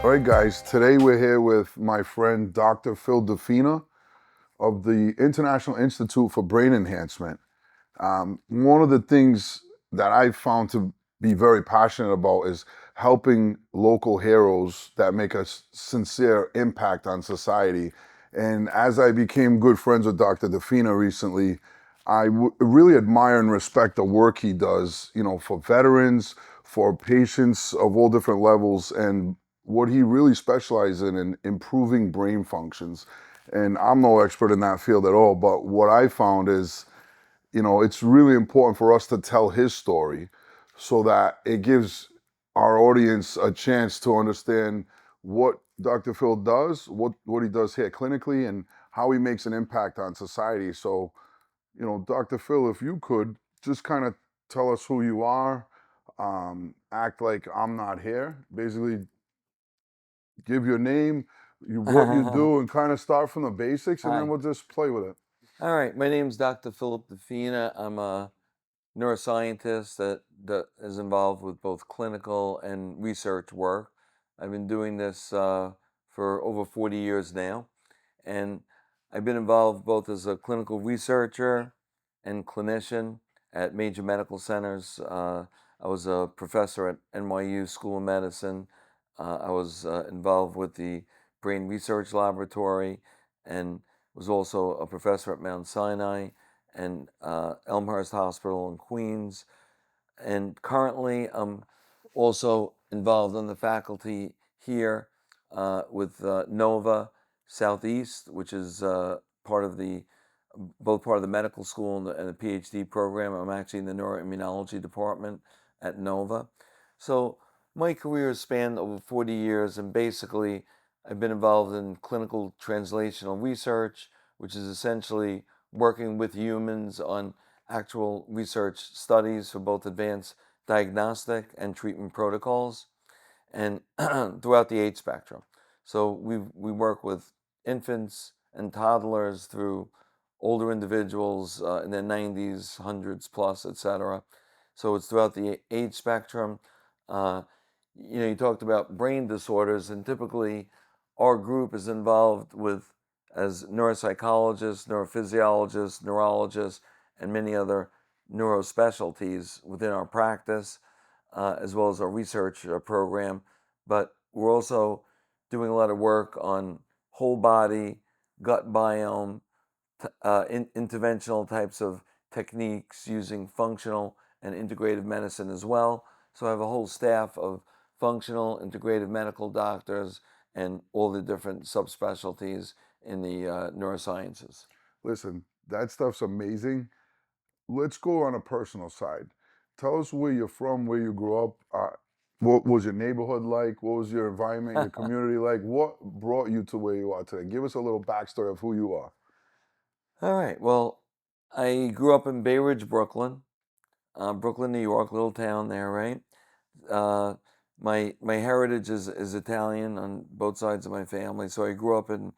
All right, guys, today we're here with my friend Dr. Phil Defina of the International Institute for Brain Enhancement. One of the things that I found to be very passionate about is helping local heroes that make a sincere impact on society. And as I became good friends with Dr. Defina recently, really admire and respect the work he does, for veterans, for patients of all different levels, and what he really specializes in improving brain functions. And I'm no expert in that field at all, but what I found is, it's really important for us to tell his story so that it gives our audience a chance to understand what Dr. Phil does, what he does here clinically, and how he makes an impact on society. So, Dr. Phil, if you could just kind of tell us who you are, act like I'm not here, basically give your name, what you All do, and kind of start from the basics, and then right. we'll just play with it. All right. My name's Dr. Philip Defina. I'm a neuroscientist that is involved with both clinical and research work. I've been doing this for over 40 years now. And I've been involved both as a clinical researcher and clinician at major medical centers. I was a professor at NYU School of Medicine. I was involved with the Brain Research Laboratory and was also a professor at Mount Sinai and Elmhurst Hospital in Queens. And currently, I'm also involved on the faculty here with Nova Southeast, which is part of the both part of the medical school and the PhD program. I'm actually in the neuroimmunology department at Nova. So my career has spanned over 40 years, and basically I've been involved in clinical translational research, which is essentially working with humans on actual research studies for both advanced diagnostic and treatment protocols, and throughout the age spectrum. So we work with infants and toddlers through older individuals in their 90s, hundreds plus, etc. So it's throughout the age spectrum. Uh, you talked about brain disorders, and typically our group is involved with as neuropsychologists, neurophysiologists, neurologists, and many other neurospecialties within our practice, as well as our research program. But we're also doing a lot of work on whole body, gut biome, interventional types of techniques using functional and integrative medicine as well. So I have a whole staff of functional, integrative medical doctors and all the different subspecialties in the neurosciences. Listen, that stuff's amazing. Let's go on a personal side. Tell us where you're from, where you grew up. What was your neighborhood like? What was your environment, your community like? What brought you to where you are today? Give us a little backstory of who you are. All right. Well, I grew up in Bay Ridge, Brooklyn, Brooklyn, New York, little town there, right? Uh, my heritage is Italian on both sides of my family, so I grew up in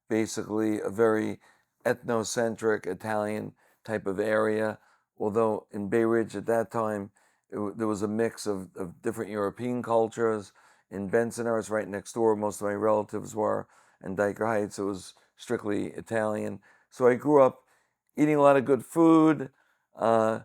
basically a very ethnocentric Italian type of area. Although in Bay Ridge at that time, there was a mix of different European cultures. In Bensonhurst, right next door, most of my relatives were. In Dyker Heights, it was strictly Italian. So I grew up eating a lot of good food, uh,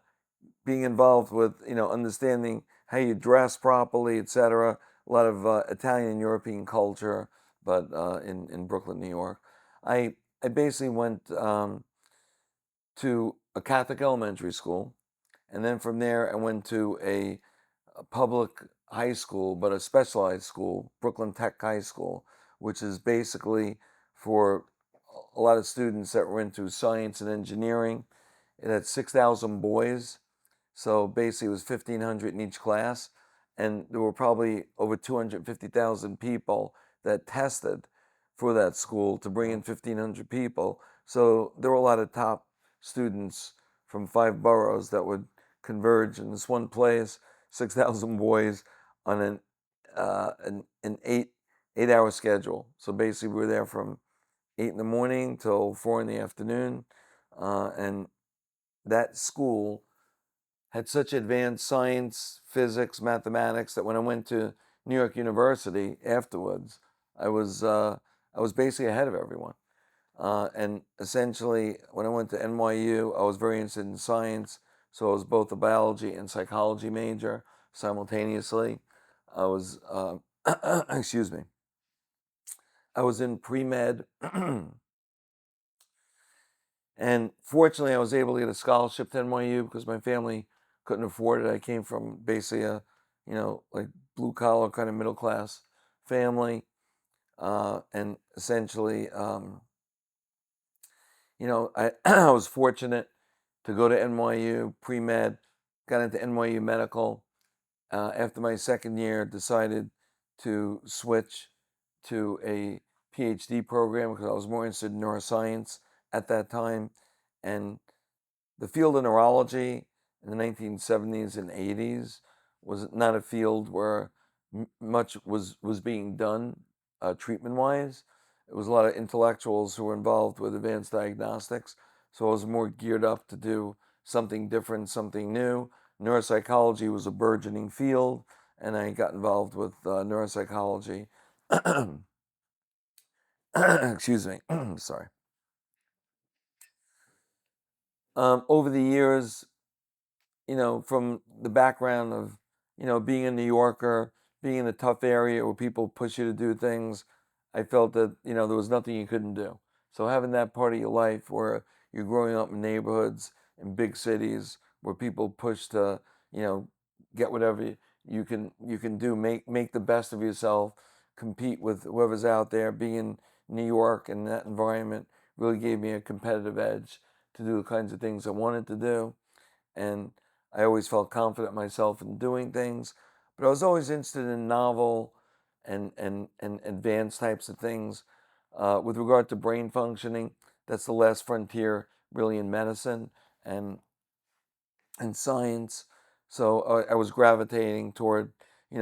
being involved with understanding how you dress properly, etc. A lot of Italian and European culture, but in Brooklyn, New York, I basically went to a Catholic elementary school, and then from there I went to a public high school, but a specialized school, Brooklyn Tech High School, which is basically for a lot of students that were into science and engineering. It had 6,000 boys, so basically it was 1,500 in each class, and there were probably over 250,000 people that tested for that school to bring in 1,500 people. So there were a lot of top students from 5 boroughs that would converge in this one place, 6,000 boys on an 8 hour schedule. So basically we were there from 8 in the morning till 4 in the afternoon, and that school had such advanced science, physics, mathematics that when I went to New York University afterwards, I was uh, I was basically ahead of everyone. And essentially, when I went to NYU, I was very interested in science, so I was both a biology and psychology major simultaneously. I was, excuse me, I was in pre med, and fortunately, I was able to get a scholarship to NYU because my family couldn't afford it. I came from basically a, like blue collar kind of middle class family, and essentially, I I was fortunate to go to NYU pre med, got into NYU Medical. After my second year, decided to switch to a PhD program because I was more interested in neuroscience at that time. And the field of neurology in the 1970s and 80s was not a field where much was being done treatment wise. It was a lot of intellectuals who were involved with advanced diagnostics. So I was more geared up to do something different, something new. Neuropsychology was a burgeoning field, and I got involved with neuropsychology. Excuse me. Sorry. Over the years, from the background of, being a New Yorker, being in a tough area where people push you to do things, I felt that, there was nothing you couldn't do. So having that part of your life where you're growing up in neighborhoods in big cities where people push to, you know, get whatever you can do, make the best of yourself, compete with whoever's out there, being in New York and that environment really gave me a competitive edge to do the kinds of things I wanted to do. And I always felt confident myself in doing things, but I was always interested in novel and advanced types of things. With regard to brain functioning, that's the last frontier really in medicine and and science. So I was gravitating toward,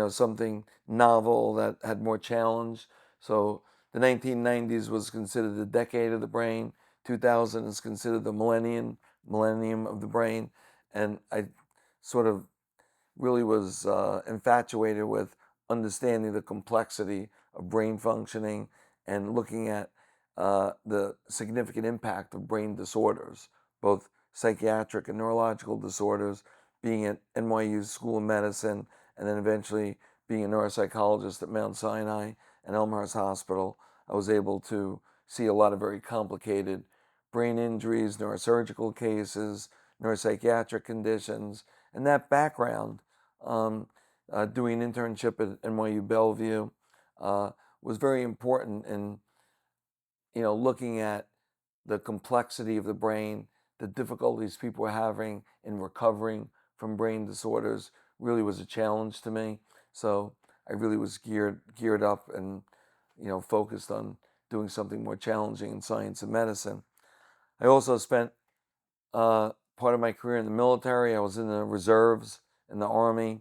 something novel that had more challenge. So the 1990s was considered the decade of the brain. 2000 is considered the millennium of the brain, and I sort of really was infatuated with understanding the complexity of brain functioning and looking at the significant impact of brain disorders, both psychiatric and neurological disorders, being at NYU School of Medicine, and then eventually being a neuropsychologist at Mount Sinai and Elmhurst Hospital. I was able to see a lot of very complicated brain injuries, neurosurgical cases, neuropsychiatric conditions, and that background, um, doing an internship at NYU Bellevue, uh, was very important in, looking at the complexity of the brain, the difficulties people were having in recovering from brain disorders really was a challenge to me. So I really was geared up and, focused on doing something more challenging in science and medicine. I also spent part of my career in the military. I was in the reserves in the Army.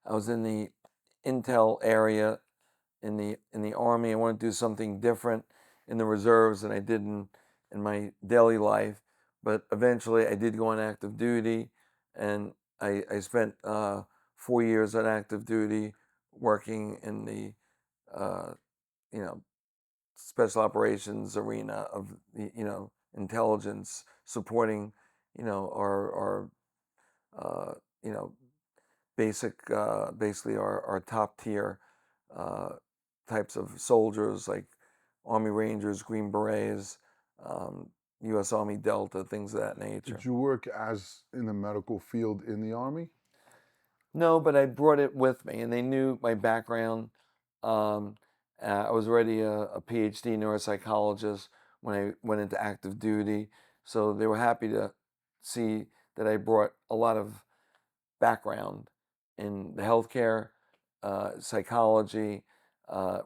I was in the intel area in the Army. I wanted to do something different in the reserves than I did in my daily life. But eventually, I did go on active duty, and I spent 4 years on active duty, working in the uh, you know special operations arena of the intelligence, supporting our uh, you know basically our top tier uh, types of soldiers like Army Rangers, Green Berets, um, U.S. Army Delta, things of that Did nature. you work as in the medical field in the army? No, but I brought it with me, and they knew my background. Um, I was already a PhD neuropsychologist when I went into active duty, so they were happy to see that I brought a lot of background in the healthcare, psychology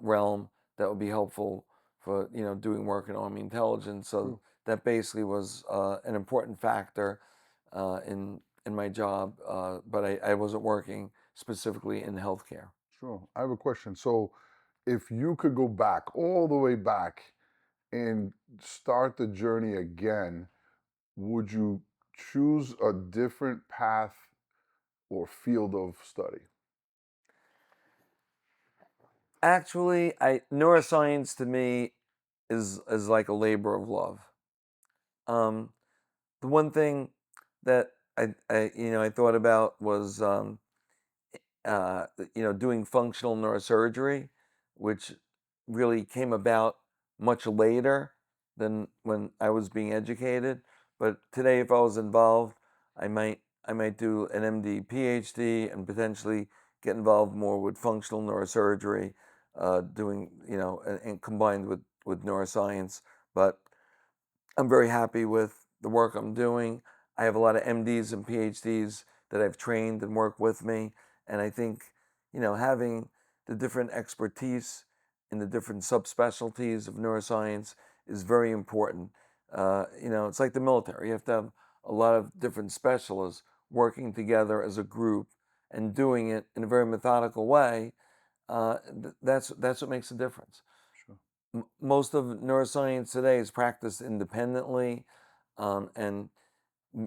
realm that would be helpful for doing work in Army intelligence. So Sure. that basically was an important factor in my job, but I wasn't working specifically in healthcare. Sure. I have a question. So, if you could go back, all the way back, and start the journey again, would you choose a different path or field of study? Actually, I neuroscience to me is like a labor of love. Um, the one thing that I thought about was doing functional neurosurgery, which really came about much later than when I was being educated. But today, if I was involved, I might do an MD, PhD, and potentially get involved more with functional neurosurgery, doing and combined with neuroscience. But I'm very happy with the work I'm doing. I have a lot of MDs and PhDs that I've trained and work with me. And I think, having the different expertise in the different subspecialties of neuroscience is very important. It's like the military. You have to have a lot of different specialists working together as a group and doing it in a very methodical way. That's what makes a difference. Sure. Most of neuroscience today is practiced independently, and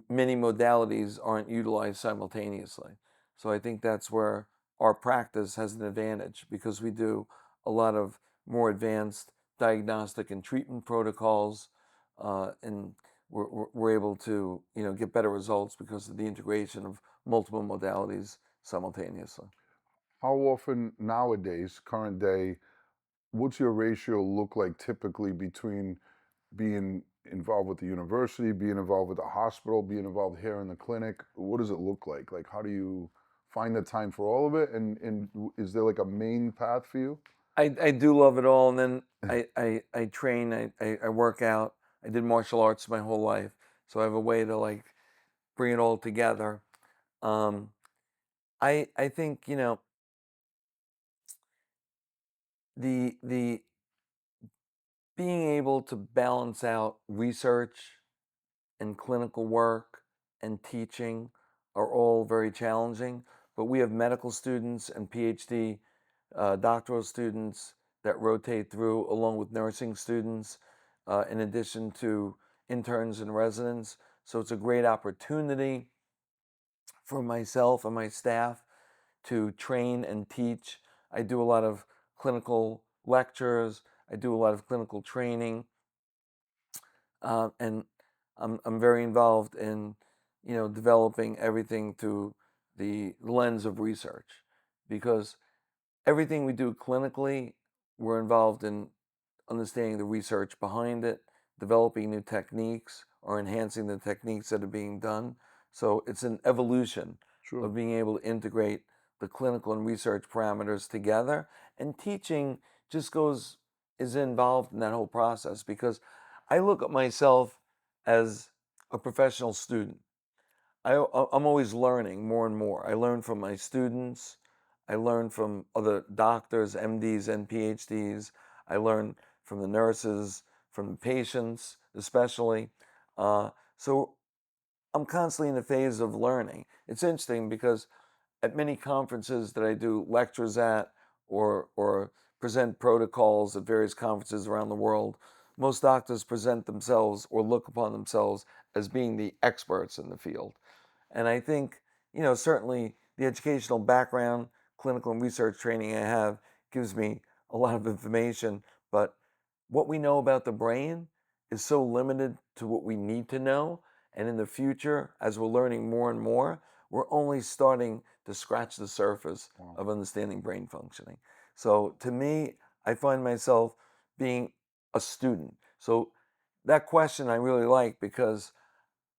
many modalities aren't utilized simultaneously. So I think that's where our practice has an advantage because we do a lot of more advanced diagnostic and treatment protocols, and we're able to get better results because of the integration of multiple modalities simultaneously. How often nowadays, current day, what's your ratio look like typically between being involved with the university, being involved with the hospital, being involved here in the clinic? What does it look like? Like, how do you find the time for all of it? And is there like a main path for you? I do love it all, and then I train, I work out. I did martial arts my whole life, so I have a way to like bring it all together. Um, I think the being able to balance out research and clinical work and teaching are all very challenging. But we have medical students and PhD doctoral students that rotate through, along with nursing students, in addition to interns and residents. So it's a great opportunity for myself and my staff to train and teach. I do a lot of clinical lectures, I do a lot of clinical training, and I'm very involved in developing everything through the lens of research because everything we do clinically, we're involved in understanding the research behind it, developing new techniques, or enhancing the techniques that are being done. So it's an evolution Sure. of being able to integrate the clinical and research parameters together. And teaching just is involved in that whole process because I look at myself as a professional student. I'm always learning more and more. I learn from my students. I learn from other doctors, MDs, and PhDs. I learn from the nurses, from the patients, especially. So I'm constantly in the phase of learning. It's interesting because at many conferences that I do lectures at or present protocols at various conferences around the world, most doctors present themselves or look upon themselves as being the experts in the field. And I think, certainly the educational background, clinical and research training I have gives me a lot of information, but what we know about the brain is so limited to what we need to know. And in the future, as we're learning more and more, we're only starting to scratch the surface Wow. of understanding brain functioning. So to me, I find myself being a student. So that question I really like because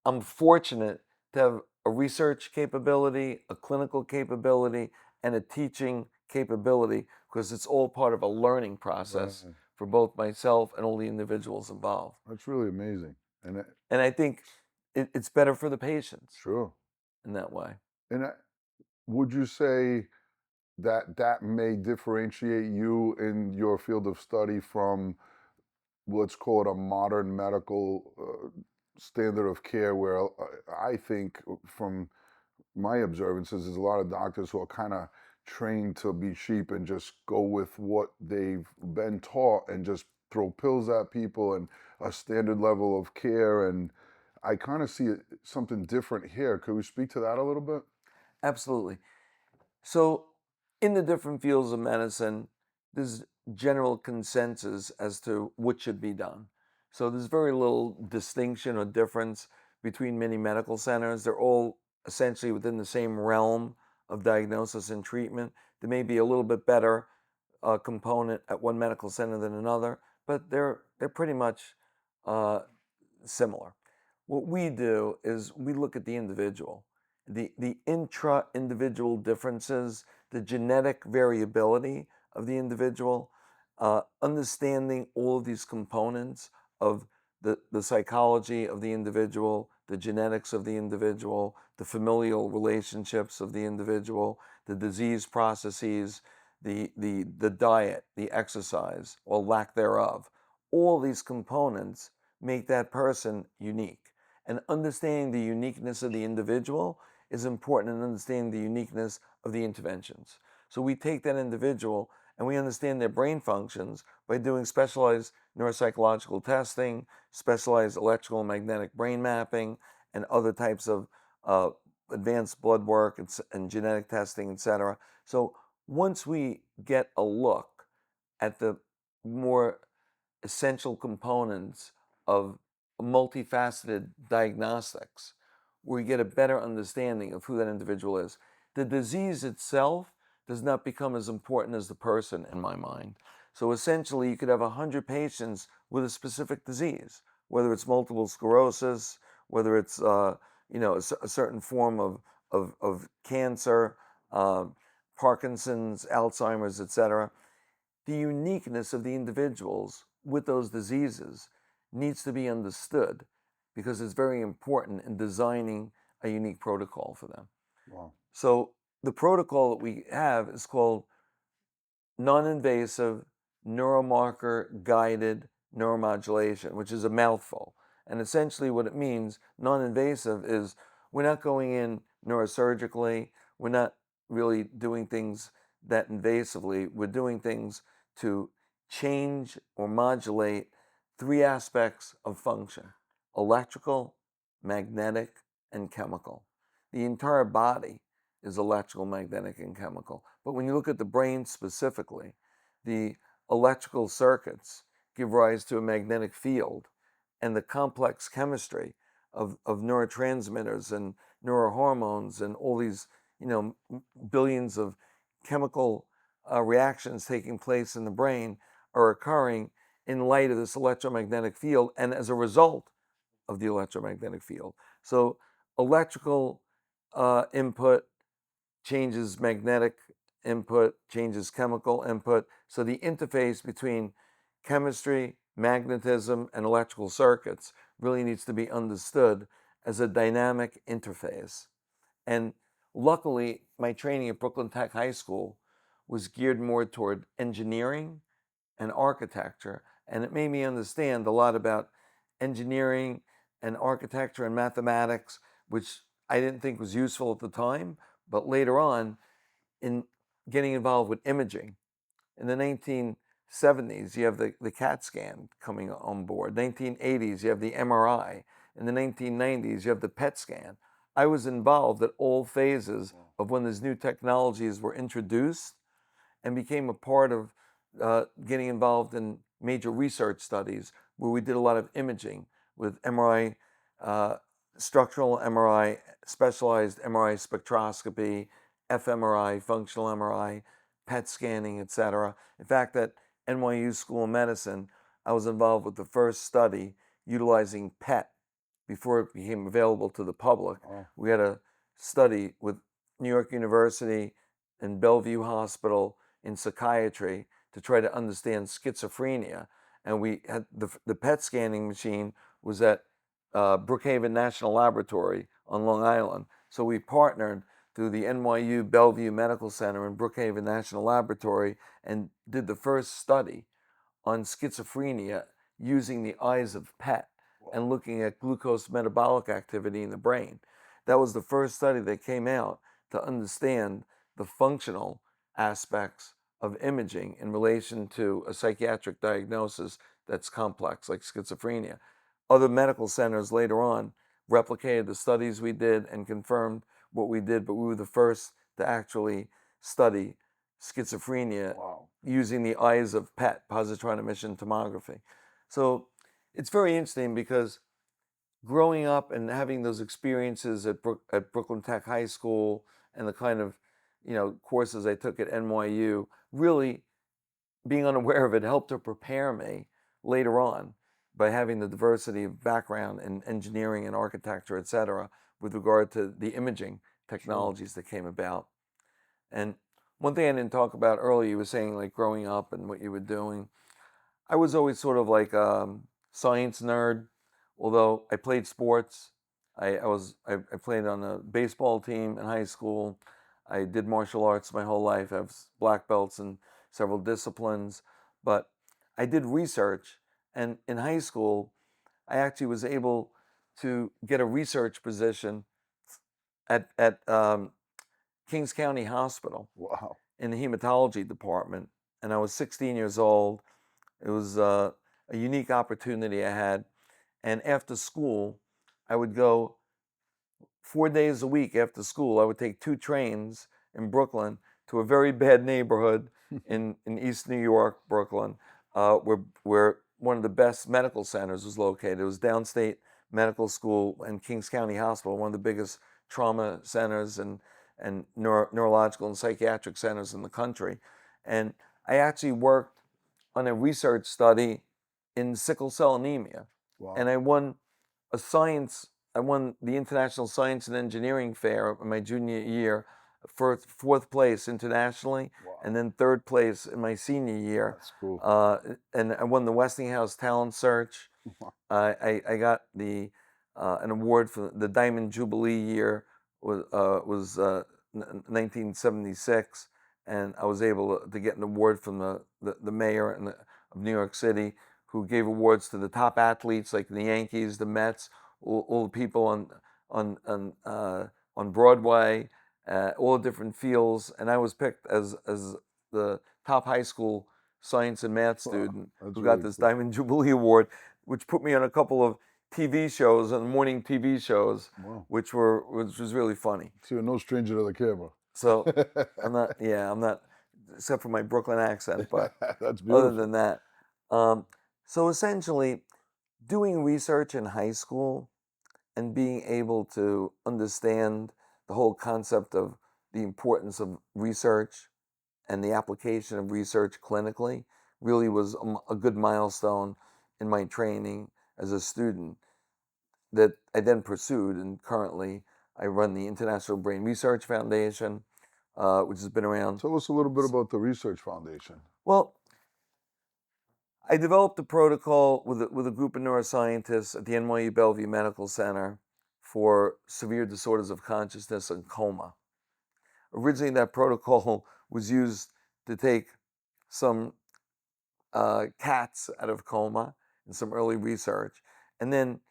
I'm fortunate to have a research capability, a clinical capability, and a teaching capability because it's all part of a learning process Right. for both myself and all the individuals involved. That's really amazing. And I think it's better for the patients Sure. in that way. And would you say that that may differentiate you in your field of study from, let's call it, a modern medical standard of care, where I think from my observances is a lot of doctors who are kind of trained to be sheep and just go with what they've been taught and just throw pills at people and a standard level of care. And I kind of see something different here. Could we speak to that a little bit? Absolutely. So, in the different fields of medicine, there's general consensus as to what should be done. So there's very little distinction or difference between many medical centers. They're all essentially within the same realm of diagnosis and treatment. There may be a little bit better component at one medical center than another, but they're pretty much uh, similar. What we do is we look at the individual, the intra-individual differences, the genetic variability of the individual, understanding all of these components of the psychology of the individual, the genetics of the individual, the familial relationships of the individual, the disease processes, the diet, the exercise, or lack thereof. All these components make that person unique. And understanding the uniqueness of the individual is important in understanding the uniqueness of the interventions. So we take that individual and we understand their brain functions by doing specialized neuropsychological testing, specialized electrical and magnetic brain mapping, and other types of uh, advanced blood work and genetic testing, etc. So once we get a look at the more essential components of multifaceted diagnostics, where you get a better understanding of who that individual is. The disease itself does not become as important as the person, in my mind. So essentially, you could have 100 patients with a specific disease, whether it's multiple sclerosis, whether it's a certain form of cancer, uh, Parkinson's, Alzheimer's, etc. The uniqueness of the individuals with those diseases needs to be understood because it's very important in designing a unique protocol for them. Wow. So the protocol that we have is called non-invasive neuromarker guided neuromodulation, which is a mouthful. And essentially what it means, non-invasive, is we're not going in neurosurgically, we're not really doing things that invasively, we're doing things to change or modulate three aspects of function: electrical, magnetic, and chemical. The entire body is electrical, magnetic, and chemical. But when you look at the brain specifically, the electrical circuits give rise to a magnetic field, and the complex chemistry of neurotransmitters and neurohormones and all these, billions of chemical reactions taking place in the brain are occurring in light of this electromagnetic field and as a result of the electromagnetic field. So electrical input changes magnetic input, changes chemical input. So the interface between chemistry, magnetism, and electrical circuits really needs to be understood as a dynamic interface. And luckily, my training at Brooklyn Tech High School was geared more toward engineering and architecture. And it made me understand a lot about engineering and architecture and mathematics, which I didn't think was useful at the time. But later on, in getting involved with imaging, in the 1970s, you have the CAT scan coming on board. 1980s, you have the MRI. In the 1990s, you have the PET scan. I was involved at all phases of when these new technologies were introduced and became a part of getting involved in major research studies where we did a lot of imaging with MRI, structural MRI, specialized MRI spectroscopy, fMRI, functional MRI, PET scanning, etc. In fact, at NYU School of Medicine, I was involved with the first study utilizing PET before it became available to the public. Wow. We had a study with New York University and Bellevue Hospital in psychiatry to try to understand schizophrenia. And we had the PET scanning machine was at Brookhaven National Laboratory on Long Island. So we partnered through the NYU Bellevue Medical Center and Brookhaven National Laboratory and did the first study on schizophrenia using the eyes of PET and looking at glucose metabolic activity in the brain. That was the first study that came out to understand the functional aspects of imaging in relation to a psychiatric diagnosis that's complex, like schizophrenia. Other medical centers later on replicated the studies we did and confirmed what we did, but we were the first to actually study schizophrenia Wow. using the eyes of PET, positron emission tomography. So it's very interesting because growing up and having those experiences at Brooklyn Tech High School and the kind of courses I took at NYU, really being unaware of it helped to prepare me later on by having the diversity of background in engineering and architecture, et cetera, with regard to the imaging Sure. technologies that came about. And one thing I didn't talk about earlier, you were saying like growing up and what you were doing. I was always sort of like a science nerd, although I played sports. I played on a baseball team in high school. I did martial arts my whole life. I have black belts in several disciplines, but I did research. And in high school, I actually was able to get a research position at Kings County Hospital Wow. in the hematology department. And I was 16 years old. It was a unique opportunity I had. And after school, I would go 4 days a week after school. I would take 2 trains in Brooklyn to a very bad neighborhood in East New York, Brooklyn, where one of the best medical centers was located. It was Downstate Medical School and Kings County Hospital, one of the biggest trauma centers and neurological and psychiatric centers in the country. And I actually worked on a research study in sickle cell anemia. And Wow. I won the International Science and Engineering Fair in my junior year, fourth place internationally, and Wow. then third place in my senior year. That's cool. And I won the Westinghouse Talent Search. I got an award for the Diamond Jubilee year was 1976, and I was able to get an award from the mayor of New York City, who gave awards to the top athletes like the Yankees, the Mets, all the people on Broadway, all the different fields, and I was picked as the top high school science and math Wow. student That's who got really this cool. Diamond Jubilee Award, which put me on a couple of TV shows and morning TV shows, Wow. which was really funny. So you're no stranger to the camera. So I'm not, except for my Brooklyn accent, but That's other beautiful. than that, um, so essentially, doing research in high school and being able to understand the whole concept of the importance of research and the application of research clinically really was a good milestone in my training as a student that I then pursued. And currently, I run the International Brain Research Foundation, which has been around. Tell us a little bit about the Research Foundation. Well, I developed a protocol with a group of neuroscientists at the NYU Bellevue Medical Center for severe disorders of consciousness and coma. Originally, that protocol was used to take some cats out of coma in some early research. And then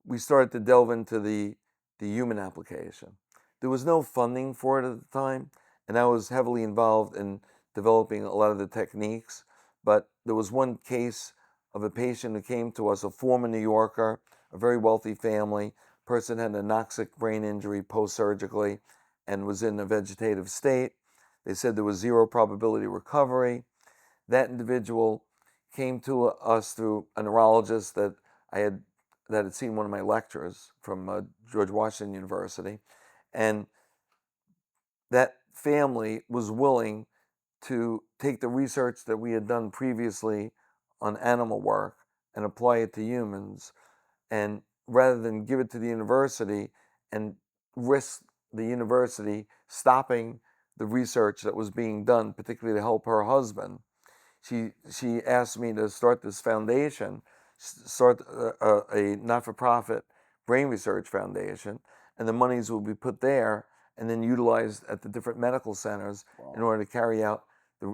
we started to delve into the human application. There was no funding for it at the time, and I was heavily involved in developing a lot of the techniques. But there was one case of a patient who came to us, a former New Yorker, a very wealthy family. Person had an anoxic brain injury post-surgically and was in a vegetative state. They said there was zero probability of recovery. That individual came to us through a neurologist that had seen one of my lectures from George Washington University, and that family was willing to take the research that we had done previously on animal work and apply it to humans, and rather than give it to the university and risk the university stopping the research that was being done, particularly to help her husband, she asked me to start this foundation, start a not-for-profit brain research foundation, and the monies will be put there and then utilized at the different medical centers in Wow. order to carry out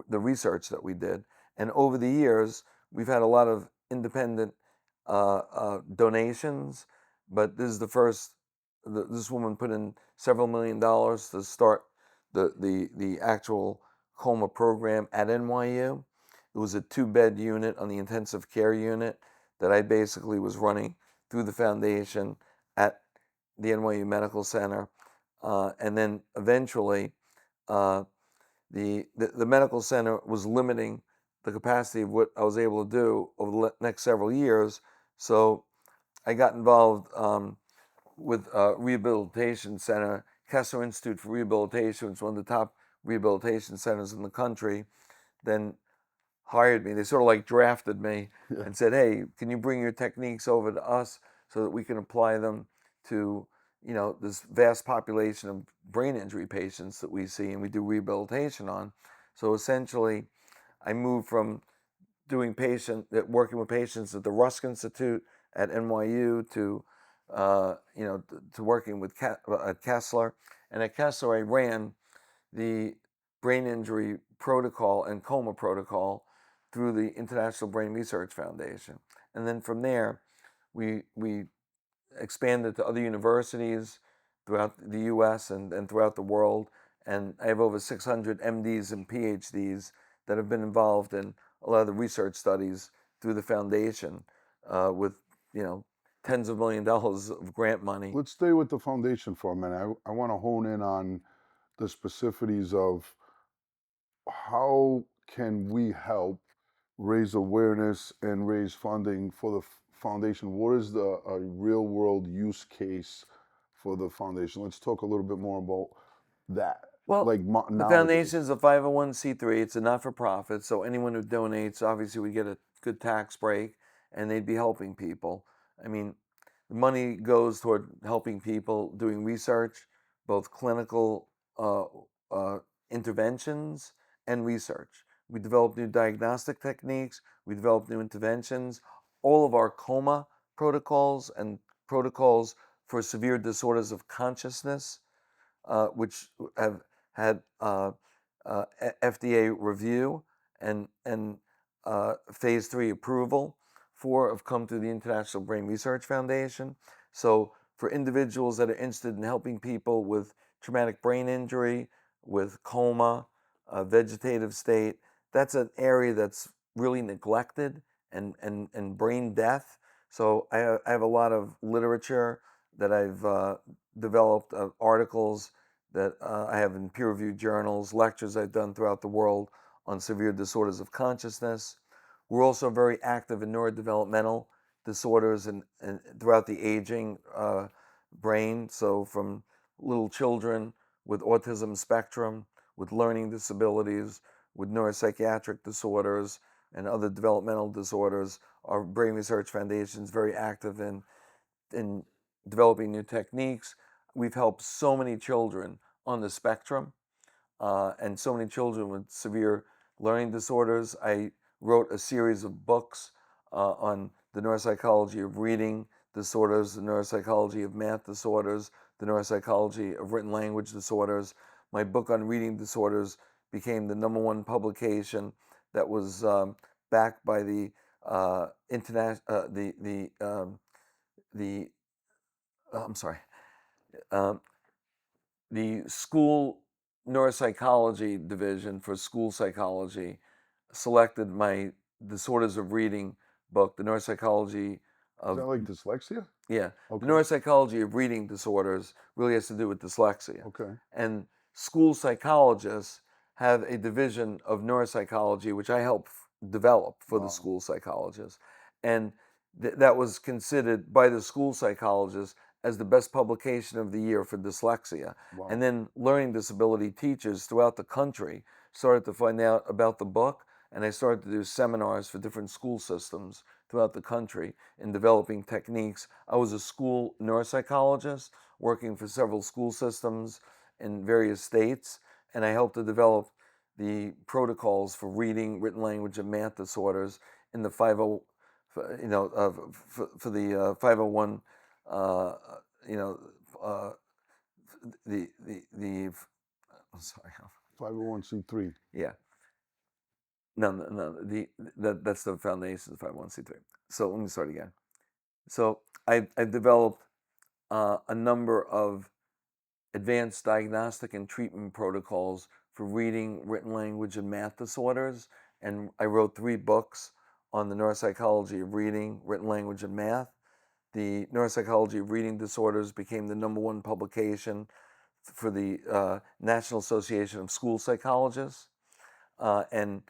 the research that we did. And over the years, we've had a lot of independent donations, but this is the first. This woman put in several $1 million to start the actual coma program at NYU. It was a 2-bed unit on the intensive care unit that I basically was running through the foundation at the NYU Medical Center. And then eventually, uh, the medical center was limiting the capacity of what I was able to do over the next several years. So I got involved with a rehabilitation center, Kessler Institute for Rehabilitation, which is one of the top rehabilitation centers in the country. Then hired me. They sort of like drafted me Yeah. and said, "Hey, can you bring your techniques over to us so that we can apply them to, this vast population of brain injury patients that we see and we do rehabilitation on?" So essentially, I moved from working with patients at the Rusk Institute at NYU to, to working with at Kessler. And at Kessler, I ran the brain injury protocol and coma protocol through the International Brain Research Foundation. And then from there, we expanded to other universities throughout the US and throughout the world. And I have over 600 MDs and PhDs that have been involved in a lot of the research studies through the foundation with, tens of $1 millions of grant money. Let's stay with the foundation for a minute. I want to hone in on the specificities of how can we help raise awareness and raise funding for the foundation. What is the real world use case for the foundation? Let's talk a little bit more about that, Well, like the nowadays. foundation is a 501(c)(3). It's a not-for-profit, so anyone who donates obviously would get a good tax break, and they'd be helping people. I mean, the money goes toward helping people doing research, both clinical uh, uh, interventions and research. We develop new diagnostic techniques. We develop new interventions. All of our coma protocols and protocols for severe disorders of consciousness, which have had FDA review and phase 3 approval for, have come through the International Brain Research Foundation. So for individuals that are interested in helping people with traumatic brain injury, with coma, vegetative state, that's an area that's really neglected, and brain death. So I have a lot of literature that I've developed, articles that I have in peer-reviewed journals, lectures I've done throughout the world on severe disorders of consciousness. We're also very active in neurodevelopmental disorders and throughout the aging brain. So from little children with autism spectrum, with learning disabilities, with neuropsychiatric disorders, and other developmental disorders, our Brain Research Foundation is very active in developing new techniques. We've helped so many children on the spectrum, and so many children with severe learning disorders. I wrote a series of books on the neuropsychology of reading disorders, the neuropsychology of math disorders, the neuropsychology of written language disorders. My book on reading disorders became the #1 publication that was backed by the international the I'm sorry, um, the school neuropsychology division for school psychology selected my Disorders of Reading book, the neuropsychology Is that of, like dyslexia? yeah, the Okay. neuropsychology of reading disorders really has to do with dyslexia. Okay. And school psychologists have a division of neuropsychology, which I helped develop for the Wow. school psychologists. And that was considered by the school psychologists as the best publication of the year for dyslexia. And Wow. then learning disability teachers throughout the country started to find out about the book, and I started to do seminars for different school systems throughout the country in developing techniques. I was a school neuropsychologist working for several school systems in various states, and I helped to develop the protocols for reading, written language, and math disorders in the 50, for the 501, uh, you know, uh, the I'm sorry, 501c3. yeah, no, that's the foundation of 501(c)(3). So let me start again. So I've developed a number of advanced diagnostic and treatment protocols for reading, written language, and math disorders. And I wrote 3 books on the neuropsychology of reading, written language, and math. The neuropsychology of reading disorders became the #1 publication for the National Association of School Psychologists. And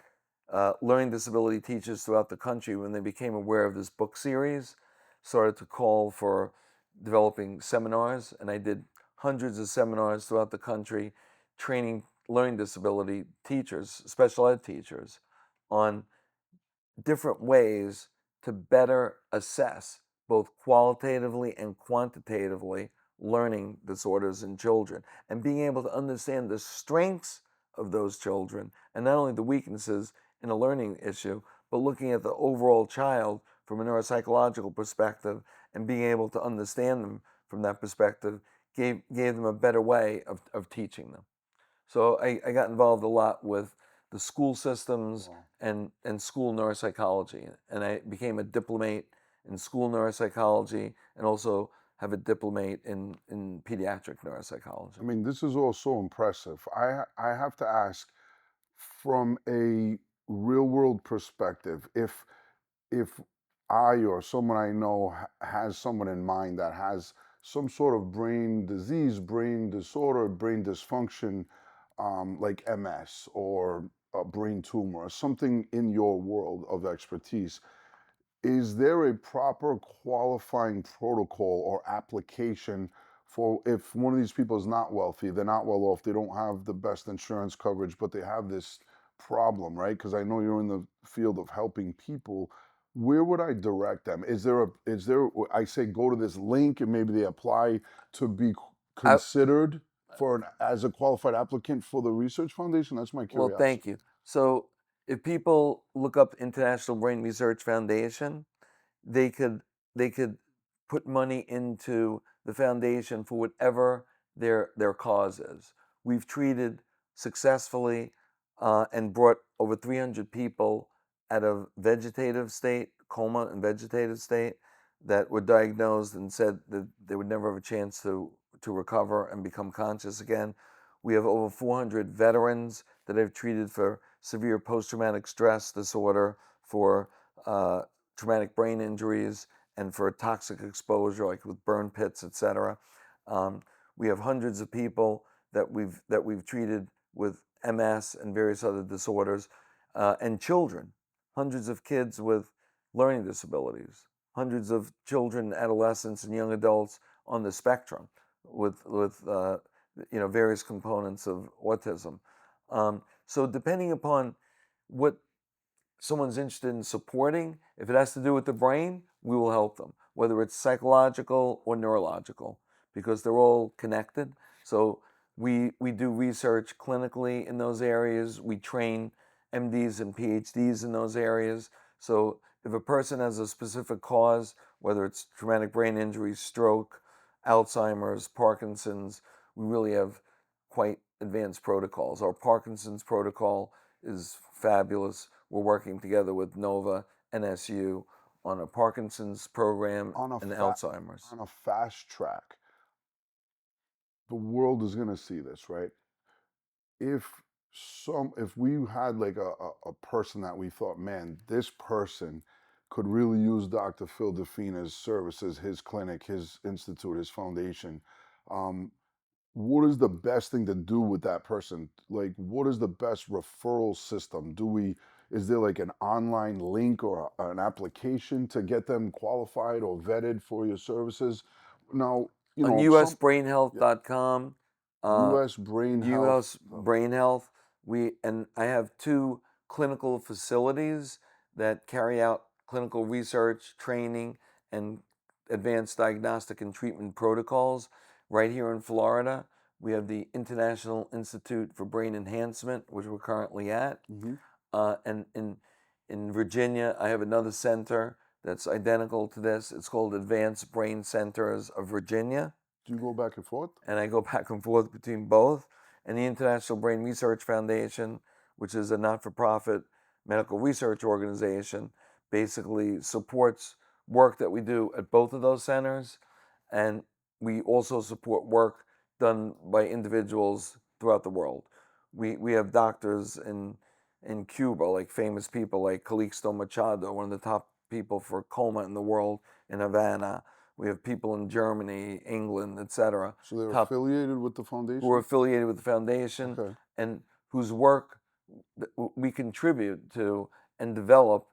learning disability teachers throughout the country, when they became aware of this book series, started to call for developing seminars, and I did hundreds of seminars throughout the country training learning disability teachers, special ed teachers, on different ways to better assess both qualitatively and quantitatively learning disorders in children, and being able to understand the strengths of those children and not only the weaknesses in a learning issue, but looking at the overall child from a neuropsychological perspective and being able to understand them from that perspective gave them a better way of teaching them. So I got involved a lot with the school systems Wow. and school neuropsychology. And I became a diplomate in school neuropsychology and also have a diplomate in pediatric neuropsychology. I mean, this is all so impressive. I have to ask, from a real world perspective, if I or someone I know has someone in mind that has some sort of brain disease, brain disorder, brain dysfunction, like MS or a brain tumor or something in your world of expertise, is there a proper qualifying protocol or application for if one of these people is not wealthy, they're not well off, they don't have the best insurance coverage, but they have this problem, right? Because I know you're in the field of helping people. Where would I direct them? I say go to this link and maybe they apply to be I, considered for as a qualified applicant for the research foundation? That's my well, thank curiosity. you. So if people look up International Brain Research Foundation, they could they could put money into the foundation for whatever their cause is. We've treated successfully and brought over 300 people out of vegetative state, coma and vegetative state, that were diagnosed and said that they would never have a chance to recover and become conscious again. We have over 400 veterans that I've treated for severe post-traumatic stress disorder, for traumatic brain injuries, and for toxic exposure, like with burn pits, etc. Um, we have hundreds of people that we've treated with MS and various other disorders, and children, hundreds of kids with learning disabilities, hundreds of children, adolescents, and young adults on the spectrum with various components of autism. So depending upon what someone's interested in supporting, if it has to do with the brain, we will help them, whether it's psychological or neurological, because they're all connected. So we do research clinically in those areas. We train MDs and PhDs in those areas. So if a person has a specific cause, whether it's traumatic brain injury, stroke, Alzheimer's, Parkinson's, we really have quite advanced protocols. Our Parkinson's protocol is fabulous. We're working together with Nova and SU on a Parkinson's program On a and fa- Alzheimer's. on a fast track, the world is going to see this, right? if if we had like a person that we thought, man, this person could really use Dr. Phil Defina's services, his clinic, his institute, his foundation, um, what is the best thing to do with that person? Like, what is the best referral system? Is there like an online link or an application to get them qualified or vetted for your services? Now, On some, yeah, usbrainhealth.com, uh, US Brain Health. US Brain Health, and I have two clinical facilities that carry out clinical research, training, and advanced diagnostic and treatment protocols right here in Florida. We have the International Institute for Brain Enhancement, which we're currently at. Mhm. And in Virginia, I have another center that's identical to this. It's called Advanced Brain Centers of Virginia, Do you go back and forth? and I go back and forth between both. And the International Brain Research Foundation, which is a not-for-profit medical research organization, basically supports work that we do at both of those centers, and we also support work done by individuals throughout the world. We have doctors in Cuba, like famous people like Calixto Machado, one of the top people for coma in the world in Havana. We have people in Germany, England, etc., So they're top affiliated with the who are foundation? affiliated with the foundation Okay. and whose work we contribute to and develop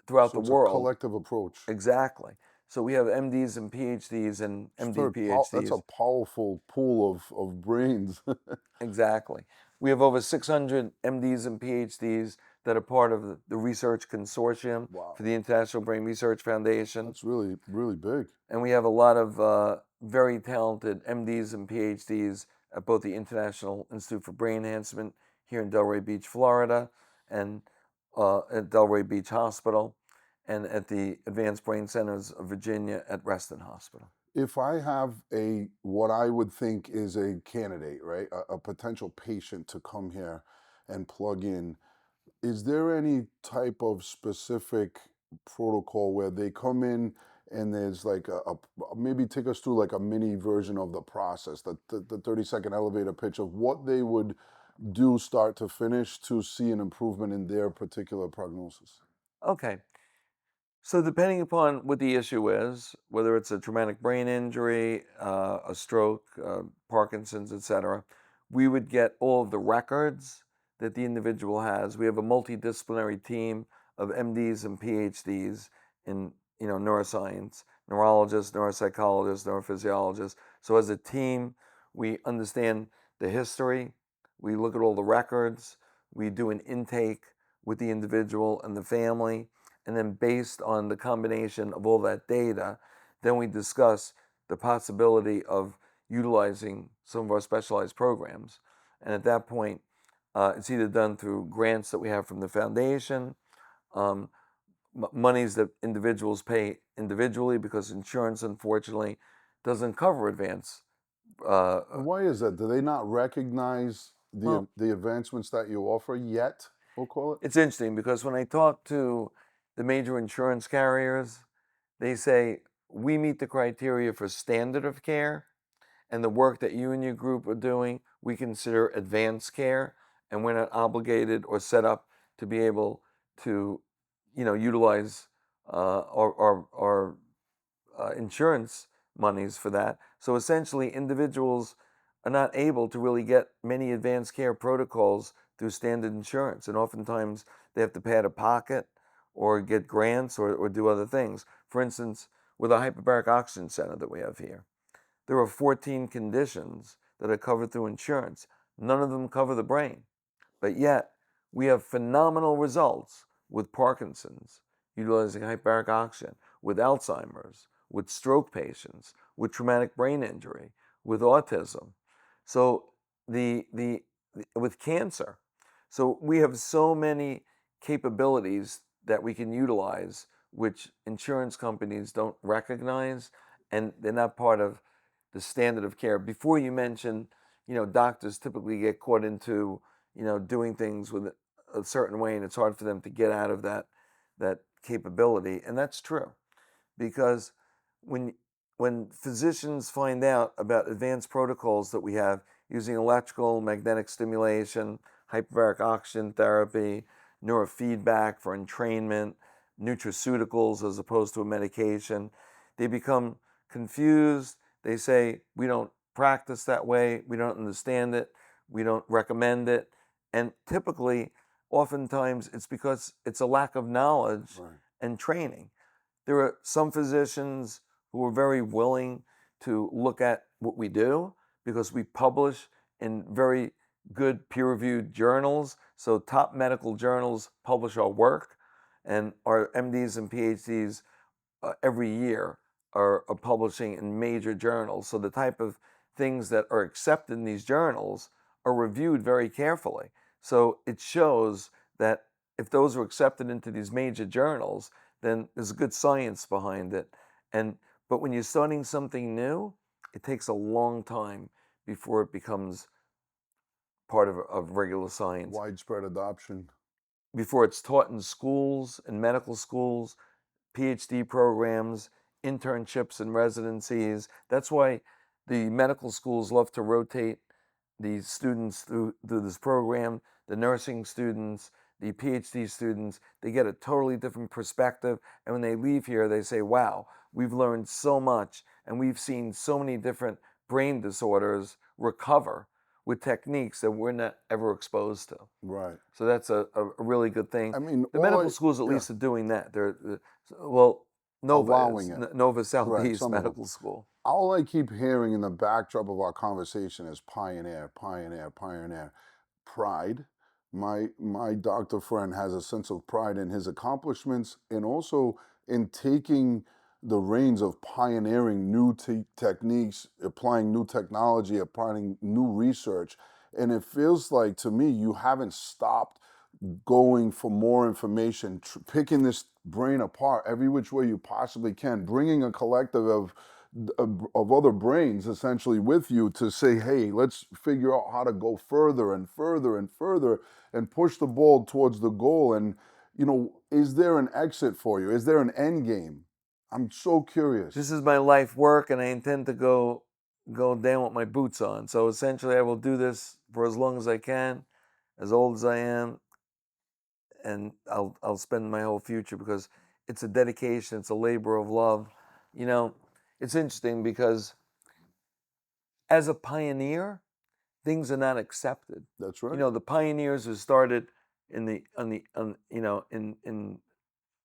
throughout So the it's a world. collective approach. Exactly. So we have MDs and PhDs and MD That's a PhDs. powerful pool of brains. Exactly. We have over 600 MDs and PhDs that are part of the research consortium for Wow, the International Brain Research Foundation. that's really, really big. And we have a lot of very talented MDs and PhDs at both the International Institute for Brain Enhancement here in Delray Beach, Florida, and at Delray Beach Hospital, and at the Advanced Brain Centers of Virginia at Reston Hospital. If I have what I would think is a candidate, right, a potential patient to come here and plug in, is there any type of specific protocol where they come in and there's like maybe take us through like a mini version of the process, the 30-second elevator pitch of what they would do start to finish to see an improvement in their particular prognosis? Okay. So, depending upon what the issue is, whether it's a traumatic brain injury, a stroke, Parkinson's, etc., we would get all of the records that the individual has. We have a multidisciplinary team of MDs and PhDs in neuroscience, neurologists, neuropsychologists, neurophysiologists. So, as a team, we understand the history. We look at all the records. We do an intake with the individual and the family, and then based on the combination of all that data, then we discuss the possibility of utilizing some of our specialized programs. And at that point, it's either done through grants that we have from the foundation, um, monies that individuals pay individually because insurance, unfortunately, doesn't cover advance. And why is that? Do they not recognize Well, the advancements that you offer yet? We'll call it. it's interesting because when I talk to the major insurance carriers, they say we meet the criteria for standard of care, and the work that you and your group are doing, we consider advanced care, and we're not obligated or set up to be able to, utilize our insurance monies for that. So essentially, individuals are not able to really get many advanced care protocols through standard insurance. And oftentimes, they have to pay out of pocket or get grants or do other things. For instance, with a hyperbaric oxygen center that we have here, there are 14 conditions that are covered through insurance. None of them cover the brain. But yet, we have phenomenal results with Parkinson's, utilizing hyperbaric oxygen, with Alzheimer's, with stroke patients, with traumatic brain injury, with autism. So with cancer. So we have so many capabilities that we can utilize, which insurance companies don't recognize, and they're not part of the standard of care. Before you mentioned, doctors typically get caught into doing things with a certain way, and it's hard for them to get out of that capability, and that's true because when when physicians find out about advanced protocols that we have using electrical magnetic stimulation, hyperbaric oxygen therapy, neurofeedback for entrainment, nutraceuticals as opposed to a medication, they become confused. They say, we don't practice that way, we don't understand it, we don't recommend it. And typically, oftentimes, it's because it's a lack of knowledge Right. and training. There are some physicians who are very willing to look at what we do because we publish in very good peer-reviewed journals. So top medical journals publish our work, and our MDs and PhDs every year are publishing in major journals. So the type of things that are accepted in these journals are reviewed very carefully. So it shows that if those are accepted into these major journals, then there's good science behind it. But when you're starting something new, it takes a long time before it becomes part of regular science. Widespread adoption. Before it's taught in schools, in medical schools, PhD programs, internships and residencies. That's why the medical schools love to rotate the students through this program. The nursing students, the PhD students, they get a totally different perspective. And when they leave here, they say, wow, we've learned so much and we've seen so many different brain disorders recover with techniques that we're not ever exposed to. Right. So that's a really good thing. I mean, The medical schools at yeah, least are doing that. Well, Nova is allowing it. Nova Right. Southeast Some of them. Medical School. All I keep hearing in the backdrop of our conversation is pioneer, pioneer, pioneer. Pride. My doctor friend has a sense of pride in his accomplishments and also in taking the reins of pioneering new techniques, applying new technology, applying new research. And it feels like to me you haven't stopped going for more information, picking this brain apart every which way you possibly can, bringing a collective of other brains essentially with you to say, hey, let's figure out how to go further and further and further and push the ball towards the goal. And is there an exit for you? Is there an end game? I'm so curious. This is my life work, and I intend to go down with my boots on. So essentially, I will do this for as long as I can, as old as I am, and I'll spend my whole future because it's a dedication, it's a labor of love. You know, it's interesting because as a pioneer, things are not accepted. That's right. The pioneers who started in the on in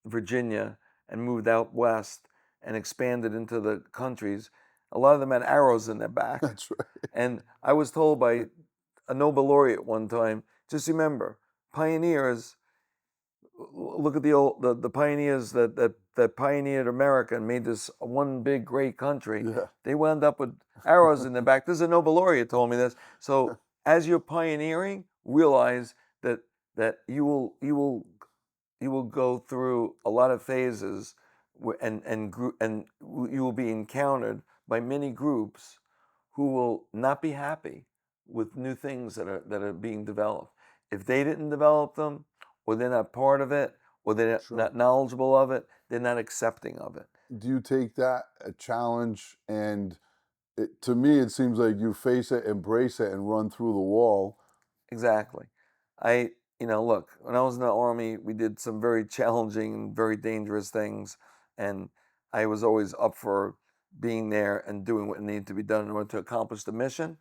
Virginia and moved out west and expanded into the countries, a lot of them had arrows in their back. That's right. And I was told by a Nobel laureate one time, just remember, pioneers, look at the pioneers that pioneered America and made this one big great country. Yeah. They wound up with arrows in their back. This is a Nobel laureate told me this. So as you're pioneering, realize that you will go through a lot of phases and you will be encountered by many groups who will not be happy with new things that are being developed. If they didn't develop them, or they're not part of it, or they're Sure. not knowledgeable of it, they're not accepting of it. Do you take that a challenge and to me, it seems like you face it, embrace it, and run through the wall? Exactly. Look, when I was in the army, we did some very challenging and very dangerous things, and I was always up for being there and doing what needed to be done in order to accomplish the mission.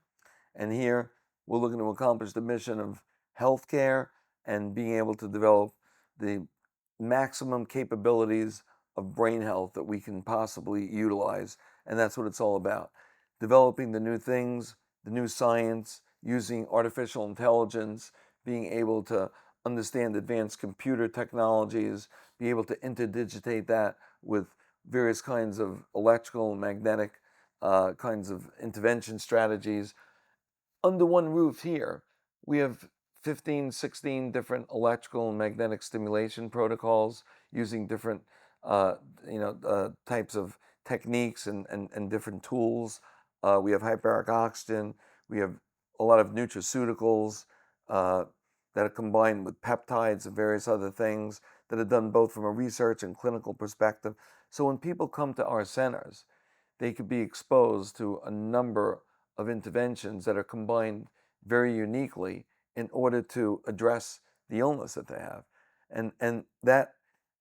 And here, we're looking to accomplish the mission of healthcare and being able to develop the maximum capabilities of brain health that we can possibly utilize. And that's what it's all about. Developing the new things, the new science, using artificial intelligence, being able to understand advanced computer technologies, be able to interdigitate that with various kinds of electrical and magnetic kinds of intervention strategies. Under one roof here, we have 15, 16 different electrical and magnetic stimulation protocols using different types of techniques and different tools. We have hyperbaric oxygen. We have a lot of nutraceuticals that are combined with peptides and various other things that are done both from a research and clinical perspective. So when people come to our centers, they could be exposed to a number of interventions that are combined very uniquely in order to address the illness that they have. And that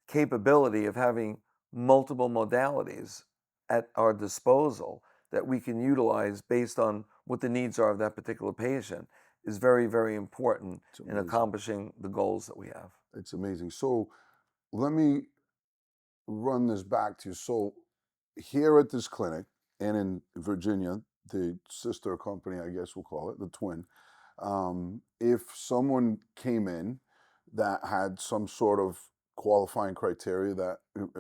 capability of having multiple modalities at our disposal that we can utilize based on what the needs are of that particular patient is very, very important in accomplishing the goals that we have. It's amazing. So let me run this back to you. So here at this clinic and in Virginia, the sister company, I guess we'll call it, the twin, if someone came in that had some sort of qualifying criteria that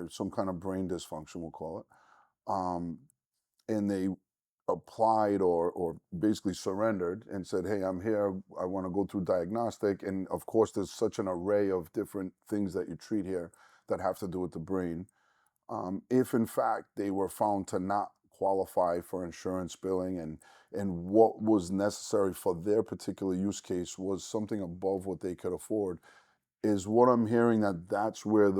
some kind of brain dysfunction, we'll call it, and they applied or basically surrendered and said, hey, I'm here, I want to go through diagnostic. And of course, there's such an array of different things that you treat here that have to do with the brain. If in fact they were found to not qualify for insurance billing and what was necessary for their particular use case was something above what they could afford, is what I'm hearing that that's where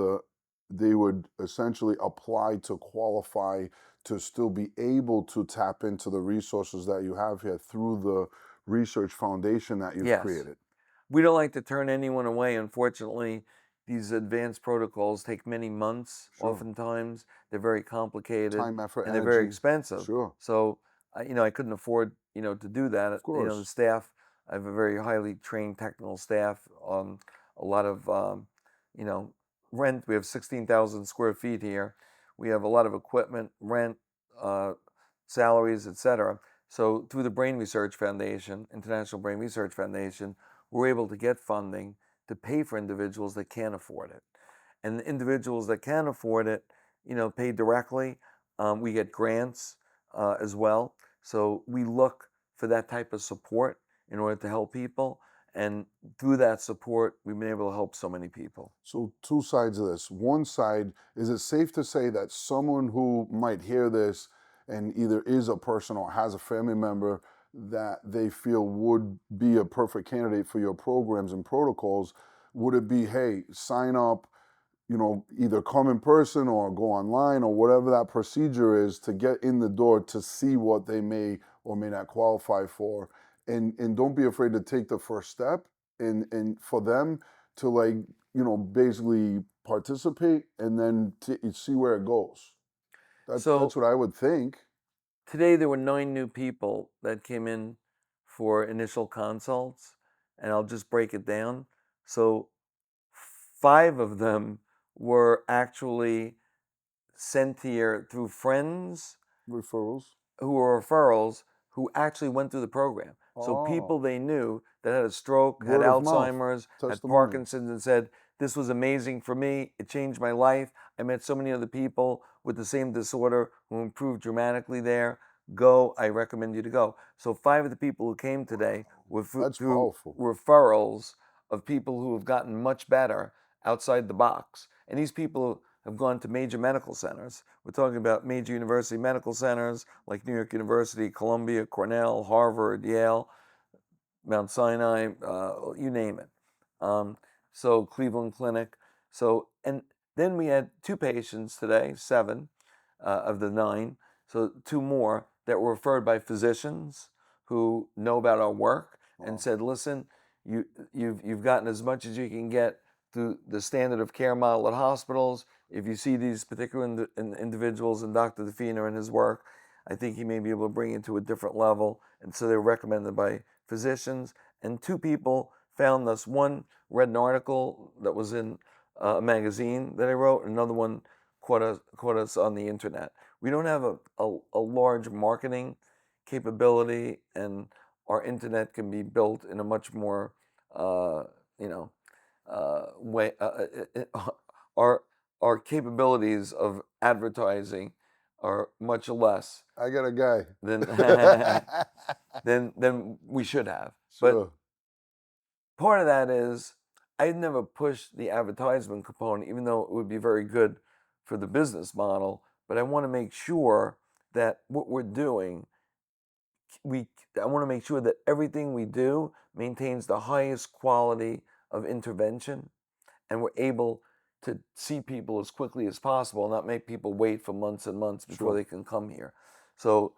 they would essentially apply to qualify to still be able to tap into the resources that you have here through the research foundation that you've Yes. created. We don't like to turn anyone away. Unfortunately, these advanced protocols take many months. Sure. Oftentimes, they're very complicated Time, effort, and they're very energy. expensive. Sure. So, I couldn't afford to do that. Of The course. staff, I have a very highly trained technical staff. A lot of, you know, rent. We have 16,000 square feet here. We have a lot of equipment, rent, uh, salaries, etc. So through the Brain Research Foundation, International Brain Research Foundation, we're able to get funding to pay for individuals that can't afford it. And the individuals that can afford it, pay directly. We get grants as well. So we look for that type of support in order to help people. And through that support, we've been able to help so many people. So, two sides of this. One side, is it safe to say that someone who might hear this and either is a person or has a family member that they feel would be a perfect candidate for your programs and protocols, would it be, hey, sign up, either come in person or go online or whatever that procedure is to get in the door to see what they may or may not qualify for, and don't be afraid to take the first step, and for them to, like, basically participate and then see where it goes. That's So what I would think. today there were 9 new people that came in for initial consults, and I'll just break it down. So 5 of them were actually sent here through friends Referrals. who were referrals who actually went through the program. So Oh, people they knew that had a stroke, had word of mouth, Alzheimer's, had testimonial. Parkinson's, and said, "This was amazing for me. It changed my life. I met so many other people with the same disorder who improved dramatically there. Go, I recommend you to go." So 5 of the people who came today were That's through powerful. referrals of people who have gotten much better outside the box. And these people have gone to major medical centers. We're talking about major university medical centers like New York University, Columbia, Cornell, Harvard, Yale, Mount Sinai, you name it. Um, so Cleveland Clinic. So and then we had 2 patients today, 7 of the 9. So 2 more that were referred by physicians who know about our work and Wow. said, "Listen, you've gotten as much as you can get through the standard of care model at hospitals. If you see these particular individuals and Dr. Defina and his work, I think he may be able to bring it to a different level." And so they're recommended by physicians. And 2 people found us. One read an article that was in a magazine that I wrote. Another one caught us on the internet. We don't have a large marketing capability, and our internet can be built in a much more, uh, you know, way. Our our capabilities of advertising are much less I got a guy. than than we should have. But Sure. part of that is I'd never pushed the advertisement component, even though it would be very good for the business model. But I want to make sure that what we're doing, we I want to make sure that everything we do maintains the highest quality of intervention, and we're able to see people as quickly as possible, not make people wait for months and months before Sure. they can come here. So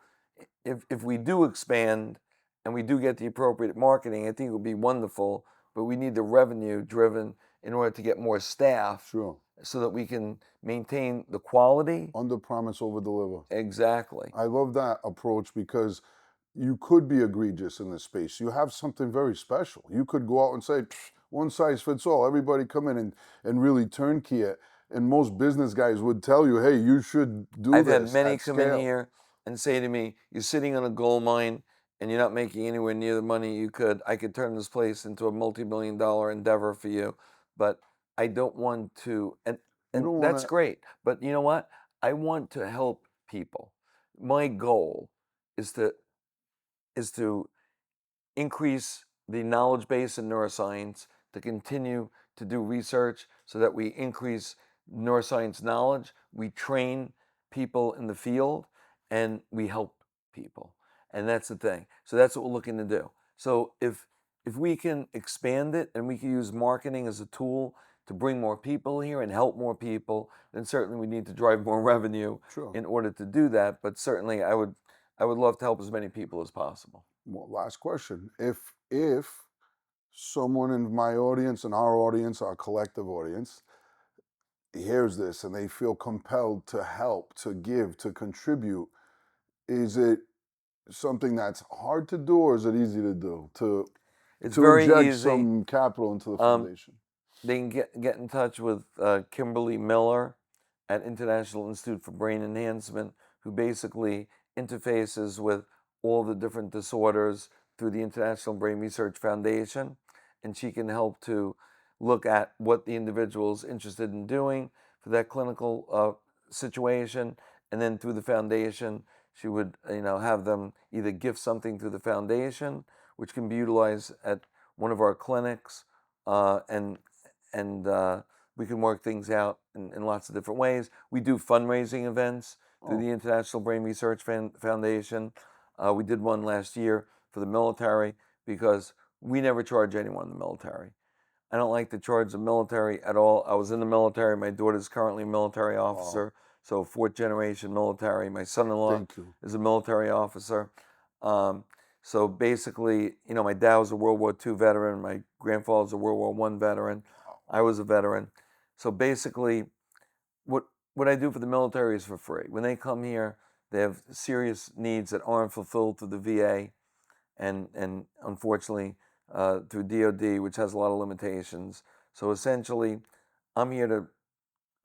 if we do expand and we do get the appropriate marketing, I think it would be wonderful, but we need the revenue driven in order to get more staff Sure. so that we can maintain the quality. Under promise, over deliver. Exactly. I love that approach because you could be egregious in this space. You have something very special. You could go out and say, one size fits all. Everybody come in and really turnkey it. And most business guys would tell you, hey, you should do I've had this many at come in scale. here and say to me, "You're sitting on a gold mine and you're not making anywhere near the money you could. I could turn this place into a multi-million-dollar endeavor for you, but I don't want to." You And don't want that's to, great. But you know what? I want to help people. My goal is to increase the knowledge base in neuroscience, to continue to do research so that we increase neuroscience knowledge, we train people in the field, and we help people. And that's the thing. So that's what we're looking to do. So if we can expand it and we can use marketing as a tool to bring more people here and help more people, then certainly we need to drive more revenue sure. in order to do that. But certainly I would love to help as many people as possible. Well, last question. If someone in my audience and our audience, our collective audience, hears this and they feel compelled to help, to give, to contribute, is it something that's hard to do, or is it easy to do It's to very inject easy. some capital into the Um, foundation? they can get in touch with Kimberly Miller at International Institute for Brain Enhancement, who basically interfaces with all the different disorders through the International Brain Research Foundation, and she can help to look at what the individual is interested in doing for that clinical situation, and then through the foundation, she would have them either gift something through the foundation, which can be utilized at one of our clinics, and we can work things out in lots of different ways. We do fundraising events through Oh, the International Brain Research Foundation. We did one last year for the military because we never charge anyone in the military. I don't like to charge the military at all. I was in the military. My daughter's currently a military wow. officer, so fourth generation military. My son-in-law Thank you. is a military officer. Um, so basically, my dad was a World War II veteran. My grandfather was a World War I veteran. Wow. I was a veteran. So basically, what what I do for the military is for free. When they come here, they have serious needs that aren't fulfilled through the VA, and unfortunately through DoD, which has a lot of limitations. So essentially, I'm here to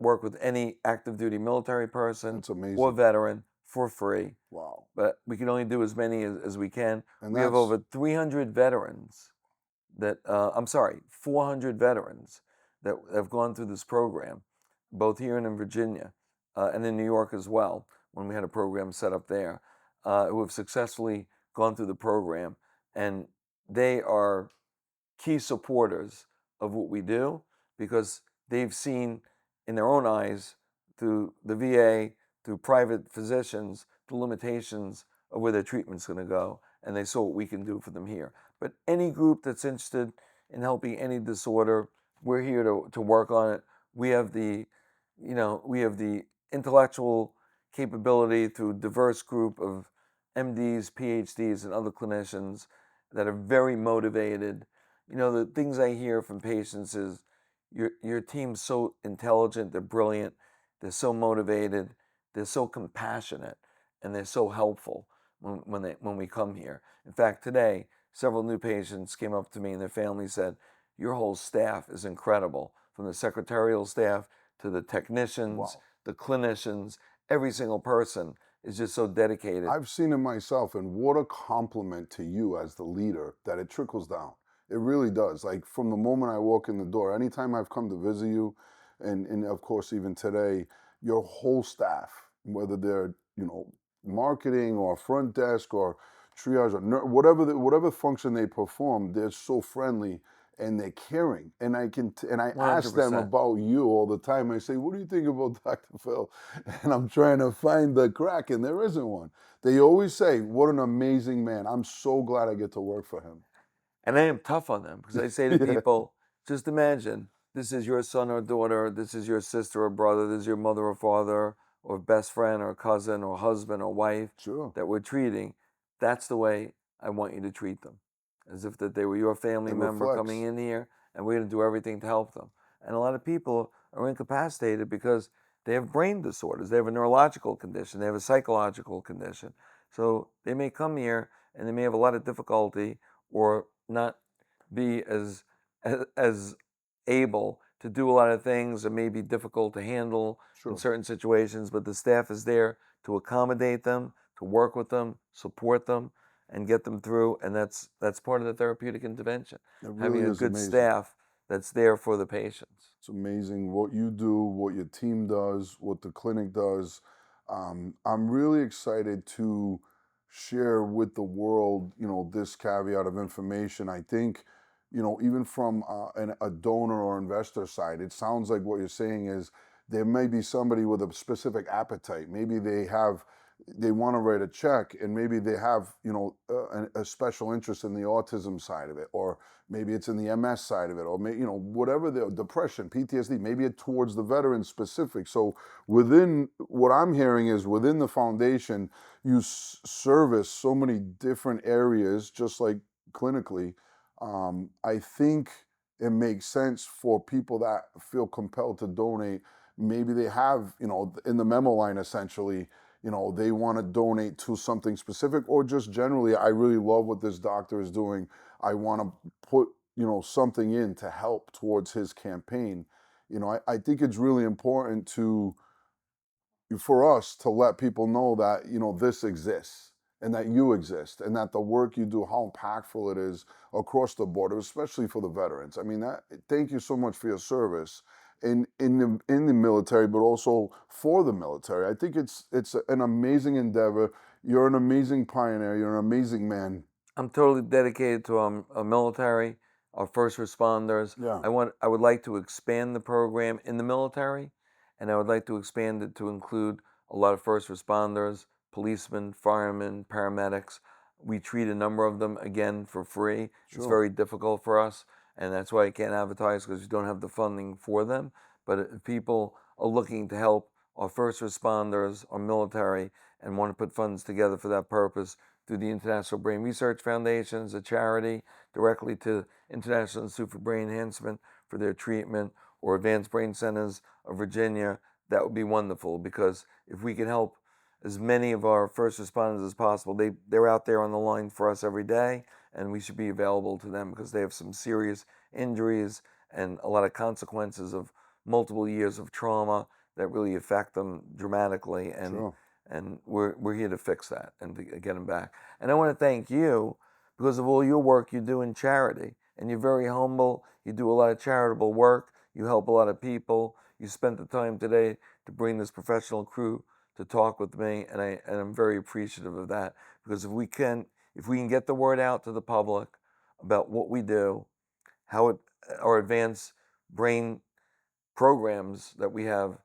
work with any active duty military person That's or amazing. veteran for free. Wow. But we can only do as many as we can. And We have that's over 300 veterans that, I'm sorry, 400 veterans that have gone through this program, both here and in Virginia, and in New York as well, when we had a program set up there, who have successfully gone through the program. And they are key supporters of what we do because they've seen in their own eyes through the VA, through private physicians, the limitations of where their treatment's going to go, and they saw what we can do for them here. But any group that's interested in helping any disorder, we're here to work on it. We have the, we have the intellectual capability through a diverse group of MDs, PhDs, and other clinicians that are very motivated. The things I hear from patients is your team's so intelligent, they're brilliant, they're so motivated, they're so compassionate, and they're so helpful when we come here. In fact, today several new patients came up to me and their family said, "Your whole staff is incredible, from the secretarial staff to the technicians, wow. the clinicians, every single person is just so dedicated." I've seen it myself, and what a compliment to you as the leader that it trickles down. It really does. Like from the moment I walk in the door, anytime I've come to visit you, and of course even today, your whole staff, whether they're marketing or front desk or triage or whatever function they perform, they're so friendly and they're caring. And I ask them 100%. about you all the time. I say, "What do you think about Dr. Phil?" And I'm trying to find the crack, and there isn't one. They always say, "What an amazing man. I'm so glad I get to work for him." And I am tough on them because I say to Yeah, people, just imagine this is your son or daughter, this is your sister or brother, this is your mother or father, or best friend or cousin or husband or wife sure. that we're treating. That's the way I want you to treat them, as if that they were your family It member coming reflects. in here, and we're going to do everything to help them. And a lot of people are incapacitated because they have brain disorders, they have a neurological condition, they have a psychological condition. So they may come here and they may have a lot of difficulty or not be as able to do a lot of things that may be difficult to handle in Sure. certain situations, but the staff is there to accommodate them, to work with them, support them, and get them through. And that's part of the therapeutic intervention, It having really a is good amazing. staff that's there for the patients. It's amazing what you do, what your team does, what the clinic does. I'm really excited to share with the world, this caveat of information. I think, even from a donor or investor side, it sounds like what you're saying is there may be somebody with a specific appetite. Maybe they want to write a check, and maybe they have, a special interest in the autism side of it, or maybe it's in the MS side of it, or whatever, the depression, PTSD, maybe it towards the veteran specific. So within what I'm hearing is within the foundation, you service so many different areas, just like clinically. I think it makes sense for people that feel compelled to donate. Maybe they have, in the memo line essentially, they want to donate to something specific, or just generally, I really love what this doctor is doing. I want to put, something in to help towards his campaign. I think it's really important for us to let people know that this exists, and that you exist, and that the work you do, how impactful it is across the border, especially for the veterans. I mean, thank you so much for your service in the military, but also for the military. I think it's an amazing endeavor. You're an amazing pioneer. You're an amazing man. I'm totally dedicated to our military, our first responders. Yeah, I would like to expand the program in the military, and I would like to expand it to include a lot of first responders, policemen, firemen, paramedics. We treat a number of them again for free. It's sure. very difficult for us, and that's why I can't advertise, because we don't have the funding for them. But if people are looking to help our first responders, our military, and want to put funds together for that purpose, through the International Brain Research Foundation as a charity, directly to International Institute for Brain Enhancement for their treatment, or Advanced Brain Centers of Virginia, that would be wonderful, because if we can help as many of our first responders as possible, they're out there on the line for us every day, and we should be available to them because they have some serious injuries and a lot of consequences of multiple years of trauma that really affect them dramatically. And Sure. we're here to fix that and to get them back. And I want to thank you because of all your work you do in charity. And you're very humble. You do a lot of charitable work. You help a lot of people. You spent the time today to bring this professional crew to talk with me, and I'm very appreciative of that, because if we can get the word out to the public about what we do, how our advanced brain programs that we have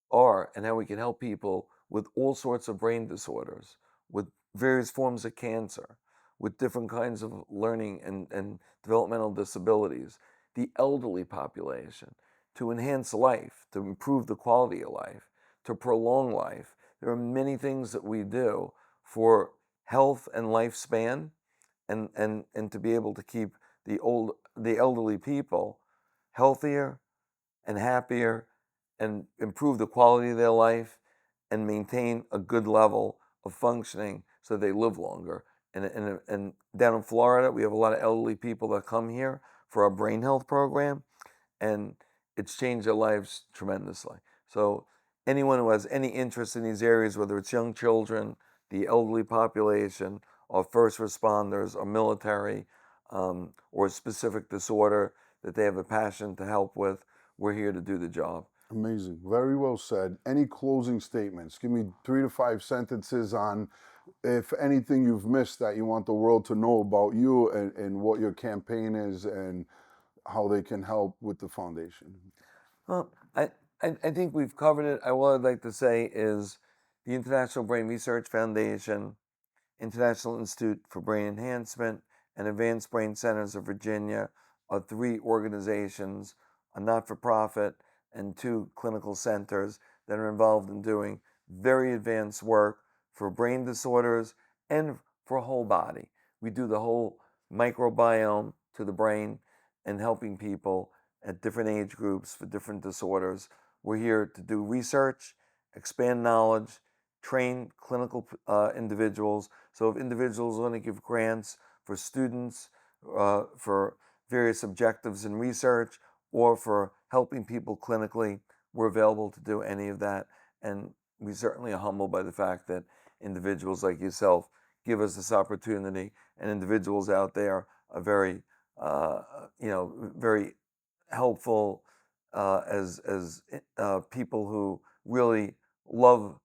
are, and how we can help people with all sorts of brain disorders, with various forms of cancer, with different kinds of learning and developmental disabilities, the elderly population, to enhance life, to improve the quality of life, to prolong life. There are many things that we do for health and lifespan, and to be able to keep the elderly people healthier and happier, and improve the quality of their life, and maintain a good level of functioning so they live longer. And down in Florida, we have a lot of elderly people that come here for our brain health program, and it's changed their lives tremendously. So anyone who has any interest in these areas, whether it's young children, the elderly population, or first responders, or military, or a specific disorder that they have a passion to help with, we're here to do the job. Amazing. Very well said. Any closing statements? Give me 3 to 5 sentences on, if anything you've missed that you want the world to know about you, and what your campaign is, and how they can help with the foundation. Well, I think we've covered it. All I'd like to say is the International Brain Research Foundation, International Institute for Brain Enhancement, and Advanced Brain Centers of Virginia are three organizations, a not for profit, and two clinical centers that are involved in doing very advanced work for brain disorders and for whole body. We do the whole microbiome to the brain, and helping people at different age groups for different disorders. We're here to do research, expand knowledge, train clinical individuals. So if individuals want to give grants for students, for various objectives in research, or for helping people clinically, we're available to do any of that. And we certainly are humbled by the fact that individuals like yourself give us this opportunity, and individuals out there are very, very helpful, as people who really love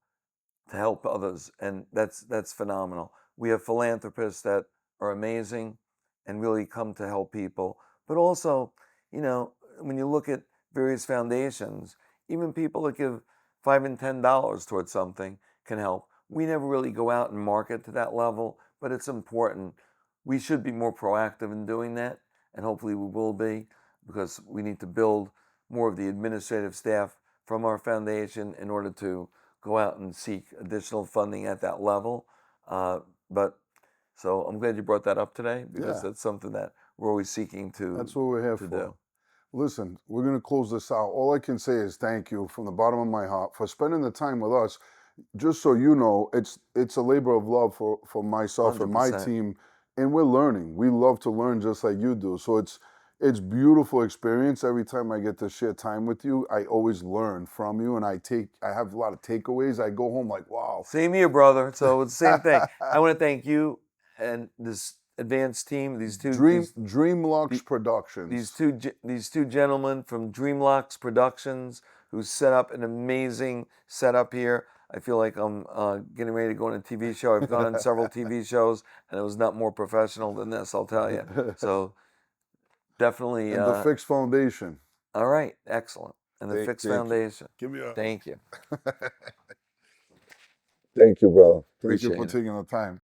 to help others, and that's phenomenal. We have philanthropists that are amazing and really come to help people, but also, when you look at various foundations, even people that give $5 and $10 towards something can help. We never really go out and market to that level, but it's important. We should be more proactive in doing that, and hopefully we will be, because we need to build more of the administrative staff from our foundation in order to go out and seek additional funding at that level. But so I'm glad you brought that up today, because Yeah, that's something that we're always seeking that's to what we're here to for. do. Listen, we're going to close this out. All I can say is thank you from the bottom of my heart for spending the time with us. just so you know, it's a labor of love for myself and my 100%. team, and we're learning. We love to learn just like you do. So it's beautiful experience. Every time I get to share time with you, I always learn from you, and I have a lot of takeaways. I go home like, wow. Same here, brother. So it's the same thing. I want to thank you and this advanced team. Dreamlux These Productions. two gentlemen from Dreamlocks Productions who set up an amazing setup here. I feel like I'm getting ready to go on a TV show. I've gone on several TV shows, and it was not more professional than this, I'll tell you. So definitely, And the Fixed Foundation. all right, excellent. And the Fixed Thank you. Foundation. Give me a. Thank you. Thank you, brother. Thank you for Appreciate it. taking the time.